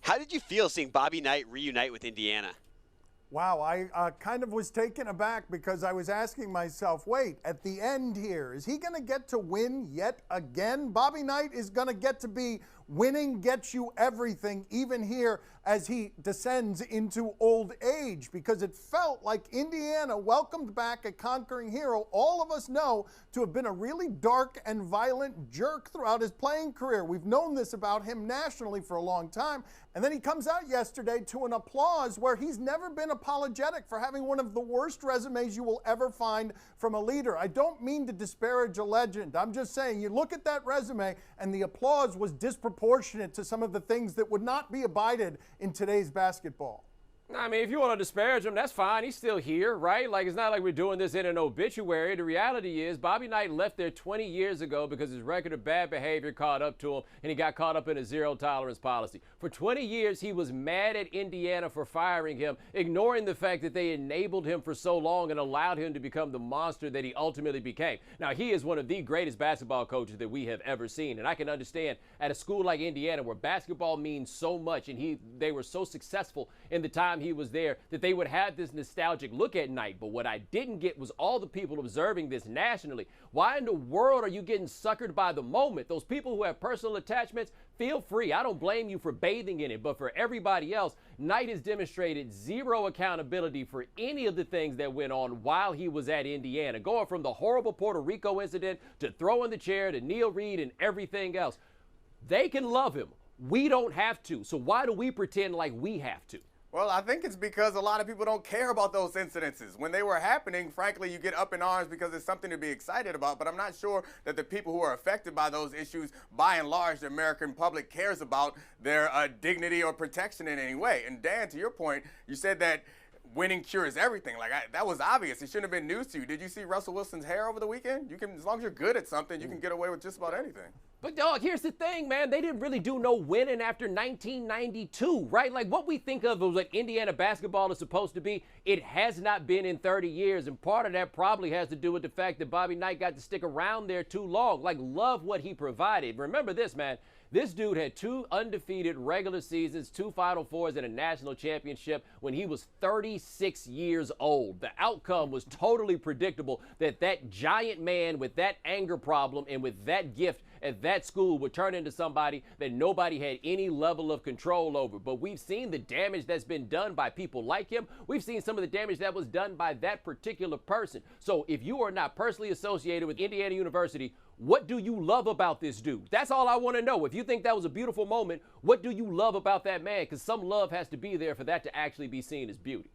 How did you feel seeing Bobby Knight reunite with Indiana? Wow, I kind of was taken aback because I was asking myself, wait, at the end here, is he going to get to win yet again? Bobby Knight is going to get to be winning gets you everything, even here as he descends into old age, because it felt like Indiana welcomed back a conquering hero all of us know to have been a really dark and violent jerk throughout his playing career. We've known this about him nationally for a long time. And then he comes out yesterday to an applause where he's never been apologetic for having one of the worst resumes you will ever find from a leader. I don't mean to disparage a legend. I'm just saying, you look at that resume and the applause was disproportionate to some of the things that would not be abided in today's basketball. I mean, if you want to disparage him, that's fine. He's still here, right? Like, it's not like we're doing this in an obituary. The reality is Bobby Knight left there 20 years ago because his record of bad behavior caught up to him, and he got caught up in a zero-tolerance policy. For 20 years, he was mad at Indiana for firing him, ignoring the fact that they enabled him for so long and allowed him to become the monster that he ultimately became. Now, he is one of the greatest basketball coaches that we have ever seen, and I can understand at a school like Indiana where basketball means so much and they were so successful in the time he was there that they would have this nostalgic look at Knight. But what I didn't get was all the people observing this nationally. Why in the world are you getting suckered by the moment? Those people who have personal attachments, feel free. I don't blame you for bathing in it. But for everybody else, Knight has demonstrated zero accountability for any of the things that went on while he was at Indiana, going from the horrible Puerto Rico incident to throwing the chair to Neil Reed and everything else. They can love him. We don't have to. So why do we pretend like we have to? Well, I think it's because a lot of people don't care about those incidences. When they were happening, frankly, you get up in arms because it's something to be excited about, but I'm not sure that the people who are affected by those issues, by and large, the American public cares about their dignity or protection in any way. And Dan, to your point, you said that winning cures everything. Like, that was obvious. It shouldn't have been news to you. Did you see Russell Wilson's hair over the weekend? You can, as long as you're good at something, you can get away with just about anything. But, dog, here's the thing, man. They didn't really do no winning after 1992, right? Like, what we think of as what Indiana basketball is supposed to be, it has not been in 30 years. And part of that probably has to do with the fact that Bobby Knight got to stick around there too long. Like, love what he provided. Remember this, man. This dude had 2 undefeated regular seasons, 2 Final Fours, and a national championship when he was 36 years old. The outcome was totally predictable that that giant man with that anger problem and with that gift at that school would turn into somebody that nobody had any level of control over. But we've seen the damage that's been done by people like him. We've seen some of the damage that was done by that particular person. So if you are not personally associated with Indiana University, what do you love about this dude? That's all I want to know. If you think that was a beautiful moment, what do you love about that man? Because some love has to be there for that to actually be seen as beauty.